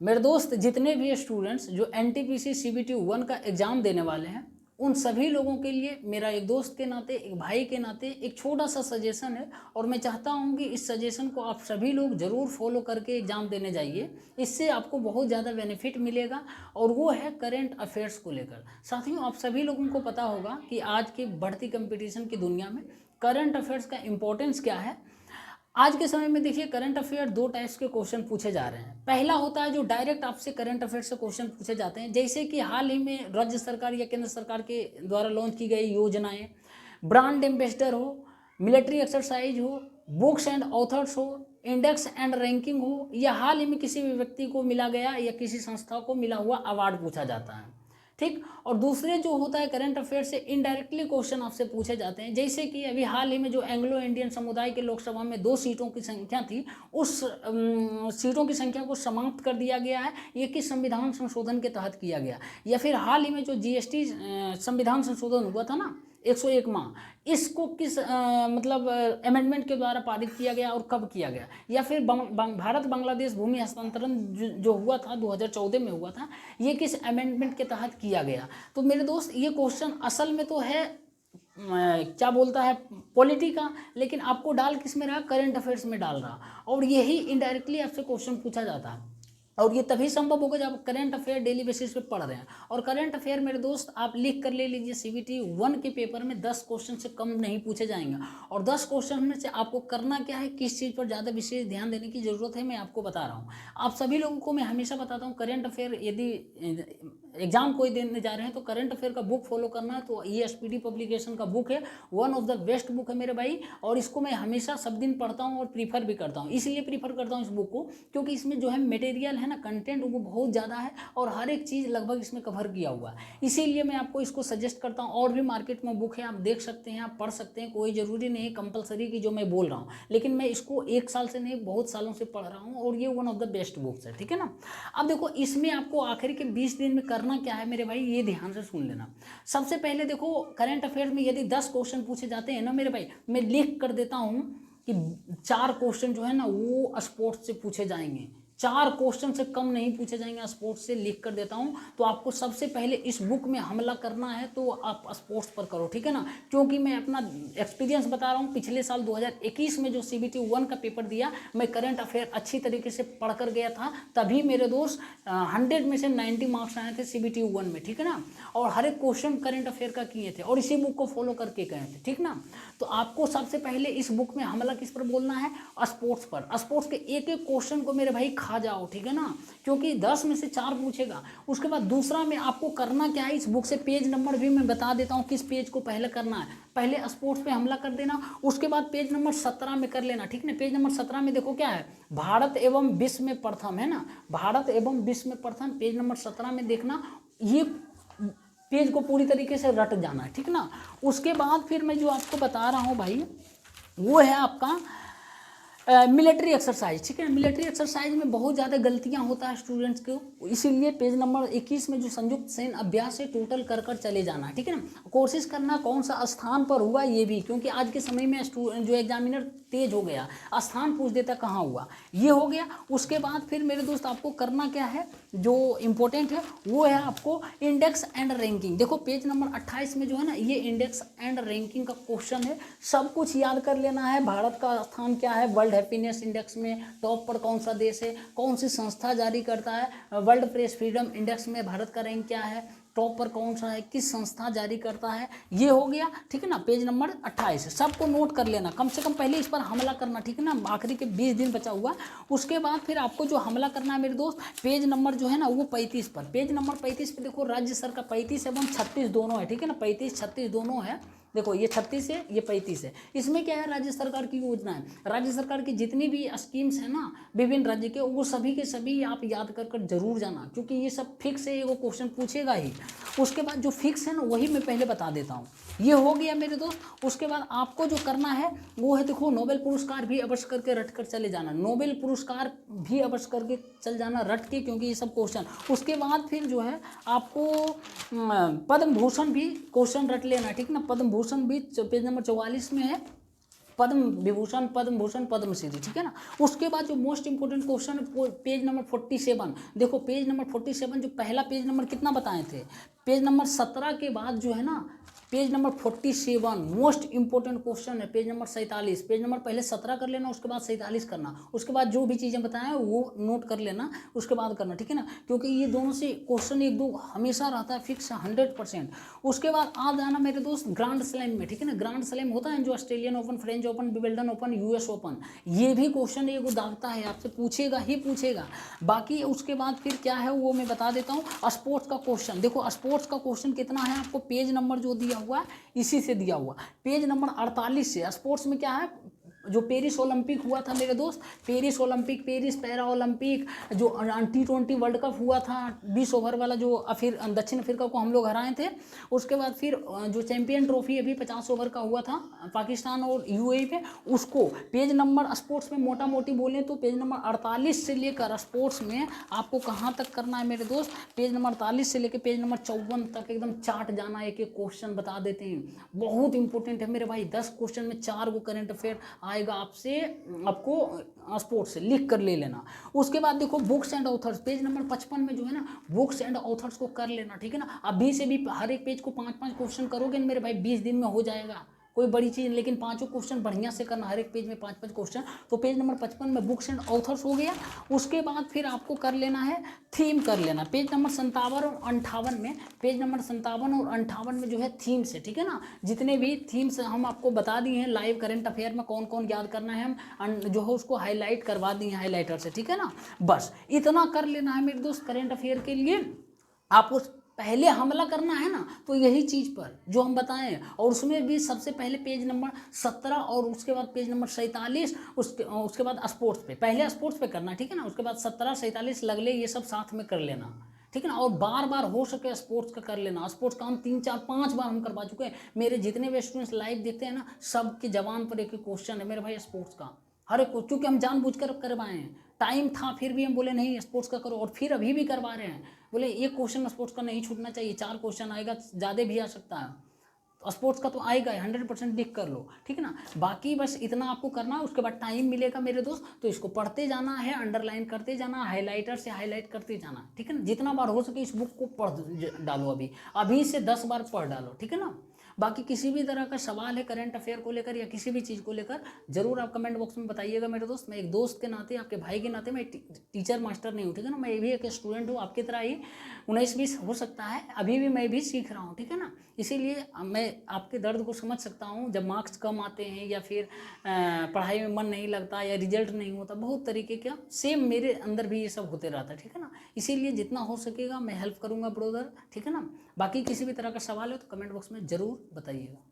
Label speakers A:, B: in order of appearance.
A: मेरे दोस्त जितने भी स्टूडेंट्स जो एनटीपीसी सीबीटी 1 का एग्ज़ाम देने वाले हैं, उन सभी लोगों के लिए मेरा एक दोस्त के नाते, एक भाई के नाते एक छोटा सा सजेशन है, और मैं चाहता हूं कि इस सजेशन को आप सभी लोग ज़रूर फॉलो करके एग्ज़ाम देने जाइए। इससे आपको बहुत ज़्यादा बेनिफिट मिलेगा, और वो है करंट अफेयर्स को लेकर। साथियों, आप सभी लोगों को पता होगा कि आज की बढ़ती कंपटीशन की दुनिया में करंट अफेयर्स का इम्पोर्टेंस क्या है। आज के समय में देखिए, करंट अफेयर दो टाइप्स के क्वेश्चन पूछे जा रहे हैं। पहला होता है जो डायरेक्ट आपसे करंट अफेयर से क्वेश्चन पूछे जाते हैं, जैसे कि हाल ही में राज्य सरकार या केंद्र सरकार के द्वारा लॉन्च की गई योजनाएं, ब्रांड एम्बेसडर हो, मिलिट्री एक्सरसाइज हो, बुक्स एंड ऑथर्स हो, इंडेक्स एंड रैंकिंग हो, या हाल ही में किसी भी व्यक्ति को मिला गया या किसी संस्था को मिला हुआ अवार्ड पूछा जाता है। ठीक। और दूसरे जो होता है करंट अफेयर से इनडायरेक्टली क्वेश्चन आपसे पूछे जाते हैं, जैसे कि अभी हाल ही में जो एंग्लो इंडियन समुदाय के लोकसभा में 2 सीटों की संख्या थी, उस सीटों की संख्या को समाप्त कर दिया गया है। ये किस संविधान संशोधन के तहत किया गया, या फिर हाल ही में जो जीएसटी संविधान संशोधन हुआ था ना 101 माह, इसको किस मतलब अमेंडमेंट के द्वारा पारित किया गया और कब किया गया, या फिर भारत बांग्लादेश भूमि हस्तांतरण जो हुआ था 2014 में हुआ था, ये किस अमेंडमेंट के तहत किया गया। तो मेरे दोस्त, ये क्वेश्चन असल में तो है क्या बोलता है पॉलिटी का, लेकिन आपको डाल किस में रहा, करंट अफेयर्स में डाल रहा, और यही इनडायरेक्टली आपसे क्वेश्चन पूछा जाता है। और ये तभी संभव होगा जब आप करंट अफेयर डेली बेसिस पे पढ़ रहे हैं। और करंट अफेयर मेरे दोस्त आप लिख कर ले लीजिए, सीबीटी 1 के पेपर में 10 क्वेश्चन से कम नहीं पूछे जाएंगे। और 10 क्वेश्चन में से आपको करना क्या है, किस चीज़ पर ज़्यादा विशेष ध्यान देने की ज़रूरत है, मैं आपको बता रहा हूँ। आप सभी लोगों को मैं हमेशा बताता हूँ, करंट अफेयर यदि एग्जाम कोई देने जा रहे हैं तो करंट अफेयर का बुक फॉलो करना है, तो ये एसपीडी पब्लिकेशन का बुक है, one of the best book है मेरे भाई। और इसको मैं हमेशा सब दिन पढ़ता हूँ और प्रीफर भी करता हूँ। इसलिए प्रीफर करता हूँ इस बुक को, क्योंकि इसमें जो है मटेरियल है ना, कंटेंट वो बहुत ज़्यादा है, और हर एक चीज़ लगभग इसमें कवर किया हुआ है। इसीलिए मैं आपको इसको सजेस्ट करता हूँ। और भी मार्केट में बुक है, आप देख सकते हैं, आप पढ़ सकते हैं, कोई ज़रूरी नहीं है कंपलसरी की जो मैं बोल रहा हूँ, लेकिन मैं इसको 1 साल से नहीं बहुत सालों से पढ़ रहा हूँ, और ये one of the best books है, ठीक है ना। अब देखो, इसमें आपको आखिर के 20 दिन में करना क्या है मेरे भाई, ये ध्यान से सुन लेना। सबसे पहले देखो, करंट अफेयर में यदि 10 क्वेश्चन पूछे जाते हैं ना मेरे भाई, मैं लिख कर देता हूँ कि 4 क्वेश्चन जो है ना वो स्पोर्ट्स से पूछे जाएंगे, 4 क्वेश्चन से कम नहीं पूछे जाएंगे, स्पोर्ट्स से लिख कर देता हूं। तो आपको सबसे पहले इस बुक में हमला करना है तो आप स्पोर्ट्स पर करो, ठीक है ना। क्योंकि मैं अपना एक्सपीरियंस बता रहा हूं, पिछले साल 2021 में जो सीबीटी 1 का पेपर दिया, मैं करंट अफेयर अच्छी तरीके से पढ़ कर गया था, तभी मेरे दोस्त 100 में से 90 मार्क्स आए थे सीबीटी 1 में, ठीक है ना। और हर एक क्वेश्चन करंट अफेयर का किए थे, और इसी बुक को फॉलो करके गए थे, ठीक ना। तो आपको सबसे पहले इस बुक में हमला किस पर बोलना है, स्पोर्ट्स पर। स्पोर्ट्स के एक एक क्वेश्चन को मेरे भाई खा जाओ, ठीक है ना, क्योंकि 10 में से 4 पूछेगा। उसके बाद दूसरा में आपको करना क्या है, इस बुक से पेज नंबर भी मैं बता देता हूँ किस पेज को पहले करना है। पहले स्पोर्ट्स पे हमला कर देना, उसके बाद पेज नंबर 17 में कर लेना, ठीक है ना। पेज नंबर 17 में देखो क्या है, भारत एवं विश्व में प्रथम, है ना, भारत एवं विश्व में प्रथम, पेज नंबर 17 में देखना। ये पेज को पूरी तरीके से रट जाना है, ठीक ना। उसके बाद फिर मैं जो आपको बता रहा हूँ भाई, वो है आपका मिलिट्री एक्सरसाइज, ठीक है। मिलिट्री एक्सरसाइज में बहुत ज़्यादा गलतियां होता है स्टूडेंट्स को, इसीलिए पेज नंबर 21 में जो संयुक्त सैन्य अभ्यास है टोटल कर चले जाना है, ठीक है ना। कोशिश करना कौन सा स्थान पर हुआ ये भी, क्योंकि आज के समय में जो एग्जामिनर तेज हो गया, स्थान पूछ देता कहाँ हुआ, ये हो गया। उसके बाद फिर मेरे दोस्त आपको करना क्या है, जो इम्पोर्टेंट है वो है आपको इंडेक्स एंड रैंकिंग। देखो पेज नंबर 28 में जो है ना, ये इंडेक्स एंड रैंकिंग का क्वेश्चन है। सब कुछ याद कर लेना है, भारत का स्थान क्या है वर्ल्ड हैप्पीनेस इंडेक्स में, टॉप पर कौन सा देश है, कौन सी संस्था जारी करता है, वर्ल्ड प्रेस फ्रीडम इंडेक्स में भारत का रैंक क्या है, टॉप पर कौन सा है, किस संस्था जारी करता है, ये हो गया, ठीक है ना। पेज नंबर 28 सबको नोट कर लेना, कम से कम पहले इस पर हमला करना, ठीक है ना। आखिरी के 20 दिन बचा हुआ। उसके बाद फिर आपको जो हमला करना है मेरे दोस्त, पेज नंबर जो है ना वो 35 पर, पेज नंबर 35 पे देखो राज्य सरकार 35 एवं 36 दोनों है, ठीक है ना, 35-36 दोनों है। देखो ये 36 है, ये 35 है। इसमें क्या है, राज्य सरकार की योजना है, राज्य सरकार की जितनी भी स्कीम्स है ना विभिन्न राज्य के, वो सभी के सभी आप याद कर जरूर जाना, क्योंकि ये सब फिक्स है, वो क्वेश्चन पूछेगा ही। उसके बाद जो फिक्स है ना वही मैं पहले बता देता हूँ, ये हो गया मेरे दोस्त। उसके बाद आपको जो करना है वो है, देखो नोबेल पुरस्कार भी अवश्य करके रट कर चले जाना, नोबेल पुरस्कार भी अवश्य करके चल जाना रट के, क्योंकि ये सब क्वेश्चन। उसके बाद फिर जो है आपको पद्म भूषण भी क्वेश्चन रट लेना, ठीक ना। पद्म भूषण भी पेज नंबर 44 में है, पद्म विभूषण, पद्म भूषण, पद्मश्री, ठीक है ना। उसके बाद जो मोस्ट इंपोर्टेंट क्वेश्चन है पेज नंबर 47। देखो पेज नंबर 47 जो पहला पेज नंबर कितना बताए थे, पेज नंबर 17 के बाद जो है ना page number 47 most important question है, पेज नंबर 47। पेज नंबर पहले 17 कर लेना, उसके बाद 47 करना, उसके बाद जो भी चीज़ें बताएं वो नोट कर लेना, उसके बाद करना, ठीक है ना। क्योंकि ये दोनों से क्वेश्चन एक दो हमेशा रहता है फिक्स 100%। उसके बाद आ जाना मेरे दोस्त ग्रांड स्लैम में, ठीक है ना। ग्रांड स्लैम होता है जो Australian open, French open, Wimbledon open, US open, ये भी क्वेश्चन एक दागता है, आपसे पूछेगा ही पूछेगा। बाकी उसके बाद फिर क्या है वो मैं बता देता हूँ। स्पोर्ट्स का क्वेश्चन देखो, स्पोर्ट्स का क्वेश्चन कितना है आपको, पेज नंबर जो दिया हुआ है इसी से दिया हुआ, पेज नंबर 48 से। स्पोर्ट्स में क्या है, जो पेरिस ओलंपिक हुआ था मेरे दोस्त, Paris Olympic, Paris para Olympic, जो T20 वर्ल्ड कप हुआ था 20 ओवर वाला, जो फिर दक्षिण अफ्रीका को हम लोग हराए थे। उसके बाद फिर जो चैंपियन ट्रॉफी अभी 50 ओवर का हुआ था पाकिस्तान और यूएई पे, उसको पेज नंबर स्पोर्ट्स में मोटा मोटी बोलें तो पेज नंबर 48 से लेकर स्पोर्ट्स में आपको कहाँ तक करना है मेरे दोस्त, पेज नंबर 48 से लेकर पेज नंबर 54 तक एकदम चार्ट जाना, एक एक क्वेश्चन बता देते हैं। बहुत इंपॉर्टेंट है मेरे भाई, 10 क्वेश्चन में 4 को करंट अफेयर आएगा आपसे, आपको स्पोर्ट्स से लिख कर ले लेना। उसके बाद देखो books and authors, page number 55 में जो है ना बुक्स एंड ऑथर्स को कर लेना, ठीक है ना। अभी से भी हर एक पेज को 5-5 क्वेश्चन करोगे ना मेरे भाई, 20 दिन में हो जाएगा, कोई बड़ी चीज़, लेकिन 5 क्वेश्चन बढ़िया से करना, हर एक पेज में 5-5 क्वेश्चन। तो पेज नंबर 55 में बुक्स एंड ऑथर्स हो गया। उसके बाद फिर आपको कर लेना है थीम कर लेना, पेज नंबर 57 और 58 में, पेज नंबर 57 और 58 में जो है थीम्स है, ठीक है ना। जितने भी थीम्स हम आपको बता दिए हैं लाइव करंट अफेयर में कौन कौन याद करना है, हम जो है उसको हाईलाइट करवा दिए हैं हाईलाइटर से, ठीक है ना। बस इतना कर लेना है मेरे दोस्त करंट अफेयर के लिए। आपको पहले हमला करना है ना तो यही चीज़ पर जो हम बताएं, और उसमें भी सबसे पहले पेज नंबर 17 और उसके बाद पेज नंबर 47, उसके बाद स्पोर्ट्स पे, पहले स्पोर्ट्स पे करना, ठीक है ना। उसके बाद 17, 47 लगले ये सब साथ में कर लेना, ठीक है ना। और बार बार हो सके स्पोर्ट्स का कर लेना। स्पोर्ट्स का हम 3, 4, 5 बार हम करवा चुके हैं। मेरे जितने भी स्टूडेंट्स लाइव देखते हैं ना, सबके जवान पर एक क्वेश्चन है मेरे भाई स्पोर्ट्स का, हर एक को, क्योंकि हम जानबूझकर करवाए हैं। टाइम था फिर भी हम बोले नहीं स्पोर्ट्स का करो, और फिर अभी भी करवा रहे हैं। बोले एक क्वेश्चन स्पोर्ट्स का नहीं छूटना चाहिए, 4 क्वेश्चन आएगा, ज़्यादा भी आ सकता है, तो स्पोर्ट्स का तो आएगा 100% लिख कर लो, ठीक है ना। बाकी बस इतना आपको करना है। उसके बाद टाइम मिलेगा मेरे दोस्त तो इसको पढ़ते जाना है, अंडरलाइन करते जाना, हाईलाइटर से हाईलाइट करते जाना, ठीक है ना। जितना बार हो सके इस बुक को पढ़ डालो, अभी से 10 बार पढ़ डालो, ठीक है ना। बाकी किसी भी तरह का सवाल है करंट अफेयर को लेकर या किसी भी चीज़ को लेकर, जरूर आप कमेंट बॉक्स में बताइएगा मेरे दोस्त। मैं एक दोस्त के नाते, आपके भाई के नाते, मैं टीचर मास्टर नहीं हूँ, ठीक है ना। मैं भी एक स्टूडेंट हूँ आपकी तरह ही, 19-20 हो सकता है, अभी भी मैं भी सीख रहा हूँ, ठीक है ना। इसीलिए मैं आपके दर्द को समझ सकता हूँ, जब मार्क्स कम आते हैं या फिर पढ़ाई में मन नहीं लगता या रिजल्ट नहीं होता, बहुत तरीके का सेम मेरे अंदर भी ये सब होते रहता है, ठीक है ना। इसीलिए जितना हो सकेगा मैं हेल्प करूँगा ब्रदर, ठीक है ना। बाकी किसी भी तरह का सवाल हो तो कमेंट बॉक्स में ज़रूर बताइएगा।